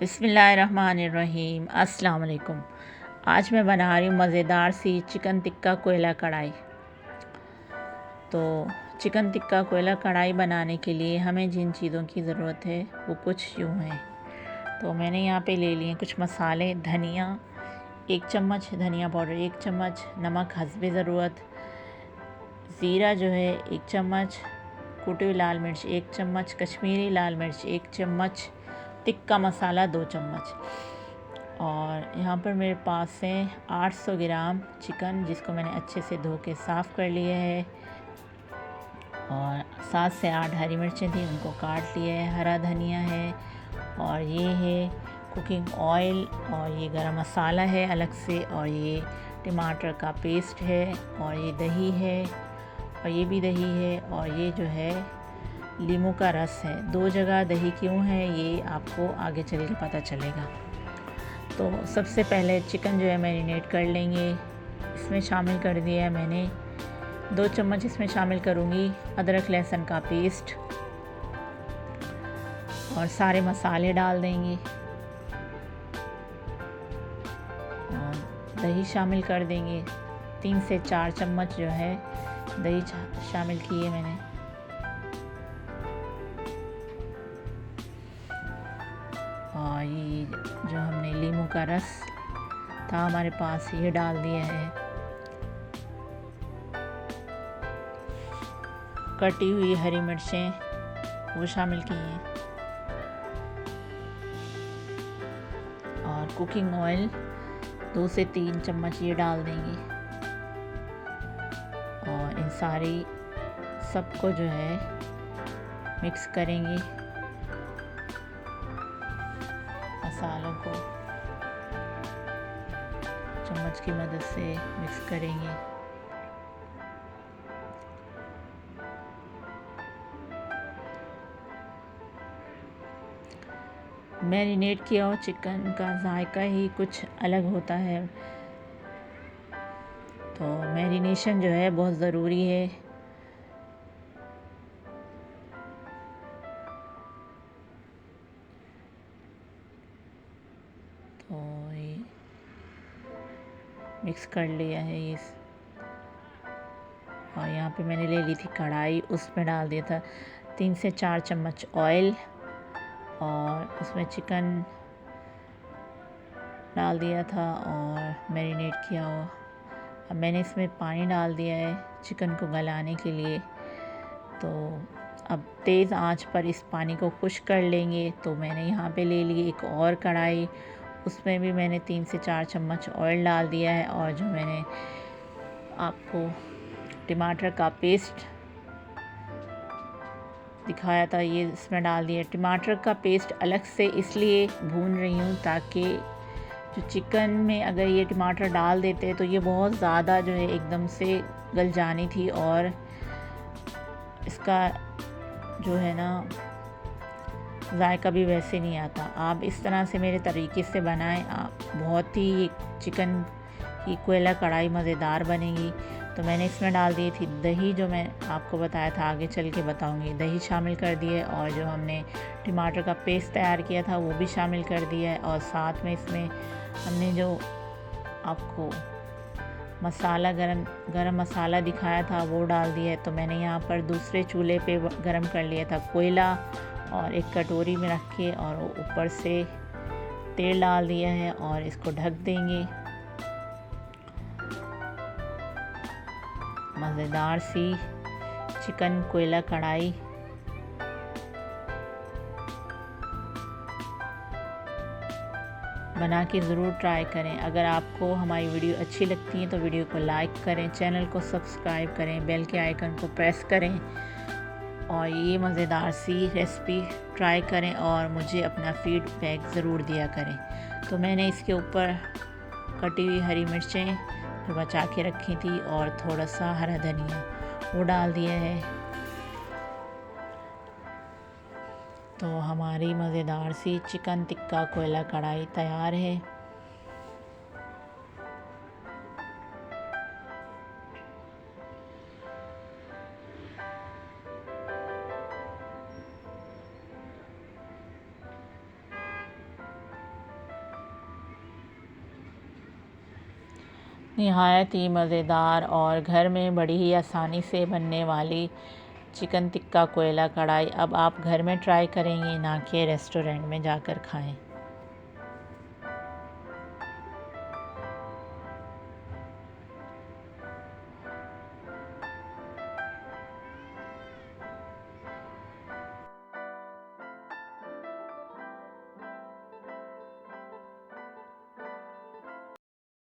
बिस्मिल्लाहिर्रहमानिर्रहीम। अस्सलाम वालेकुम। आज मैं बना रही हूँ मज़ेदार सी चिकन टिक्का कोयला कढ़ाई। तो चिकन टिक्का कोयला कढ़ाई बनाने के लिए हमें जिन चीज़ों की ज़रूरत है वो कुछ यूँ हैं। तो मैंने यहाँ पे ले लिए कुछ मसाले, धनिया 1 चम्मच धनिया पाउडर, 1 चम्मच नमक हस्बे ज़रूरत, ज़ीरा जो है 1 चम्मच, कुटी हुई लाल मिर्च 1 चम्मच, कश्मीरी लाल मिर्च 1 चम्मच, टिक्का मसाला 2 चम्मच। और यहाँ पर मेरे पास है 800 ग्राम चिकन, जिसको मैंने अच्छे से धो के साफ़ कर लिया है। और 7 से 8 हरी मिर्चें थी, उनको काट लिया है। हरा धनिया है, और ये है कुकिंग ऑयल, और ये गरम मसाला है अलग से, और ये टमाटर का पेस्ट है, और ये दही है, और ये भी दही है, और ये जो है लीमू का रस है। 2 जगह दही क्यों है ये आपको आगे चल के पता चलेगा। तो सबसे पहले चिकन जो है मैरिनेट कर लेंगे। इसमें शामिल कर दिया है मैंने 2 चम्मच, इसमें शामिल करूँगी अदरक लहसुन का पेस्ट, और सारे मसाले डाल देंगे, और दही शामिल कर देंगे। 3 से 4 चम्मच जो है दही शामिल की है मैंने। और ये जो हमने लीमू का रस था हमारे पास, ये डाल दिया है। कटी हुई हरी मिर्चें वो शामिल की हैं, और कुकिंग ऑयल 2 से 3 चम्मच ये डाल देंगे। और इन सारी सबको जो है मिक्स करेंगे, मसालों को चम्मच की मदद से मिक्स करेंगे। मैरिनेट किया हुआ चिकन का जायका ही कुछ अलग होता है, तो मैरिनेशन जो है बहुत ज़रूरी है। तो ये मिक्स कर लिया है ये। और यहाँ पे मैंने ले ली थी कढ़ाई, उसमें डाल दिया था 3 से 4 चम्मच ऑयल, और उसमें चिकन डाल दिया था और मैरिनेट किया हुआ। अब मैंने इसमें पानी डाल दिया है चिकन को गलाने के लिए। तो अब तेज़ आंच पर इस पानी को खुश्क कर लेंगे। तो मैंने यहाँ पे ले ली एक और कढ़ाई, उसमें भी मैंने 3 से 4 चम्मच ऑयल डाल दिया है, और जो मैंने आपको टमाटर का पेस्ट दिखाया था ये इसमें डाल दिया। टमाटर का पेस्ट अलग से इसलिए भून रही हूँ ताकि जो चिकन में अगर ये टमाटर डाल देते तो ये बहुत ज़्यादा जो है एकदम से गल जानी थी, और इसका जो है ना जायका भी वैसे नहीं आता। आप इस तरह से मेरे तरीके से बनाएं, आप बहुत ही चिकन की कोयला कढ़ाई मज़ेदार बनेगी। तो मैंने इसमें डाल दी थी दही, जो मैं आपको बताया था आगे चल के बताऊंगी। दही शामिल कर दिए, और जो हमने टमाटर का पेस्ट तैयार किया था वो भी शामिल कर दिया है। और साथ में इसमें हमने जो आपको मसाला गरम मसाला दिखाया था वो डाल दिया है। तो मैंने यहाँ पर दूसरे चूल्हे पे गरम कर लिया था कोयला, और एक कटोरी में रख के और ऊपर से तेल डाल दिया है, और इसको ढक देंगे। मज़ेदार सी चिकन कोयला कढ़ाई बना के ज़रूर ट्राई करें। अगर आपको हमारी वीडियो अच्छी लगती है तो वीडियो को लाइक करें, चैनल को सब्सक्राइब करें, बेल के आइकन को प्रेस करें, और ये मज़ेदार सी रेसिपी ट्राई करें, और मुझे अपना फीडबैक ज़रूर दिया करें। तो मैंने इसके ऊपर कटी हुई हरी मिर्चें जो बचा के रखी थी, और थोड़ा सा हरा धनिया वो डाल दिया है। तो हमारी मज़ेदार सी चिकन टिक्का कोयला कढ़ाई तैयार है। निहायत ही मज़ेदार और घर में बड़ी ही आसानी से बनने वाली चिकन टिक्का कोयला कढ़ाई अब आप घर में ट्राई करेंगे, ना कि रेस्टोरेंट में जाकर खाएं।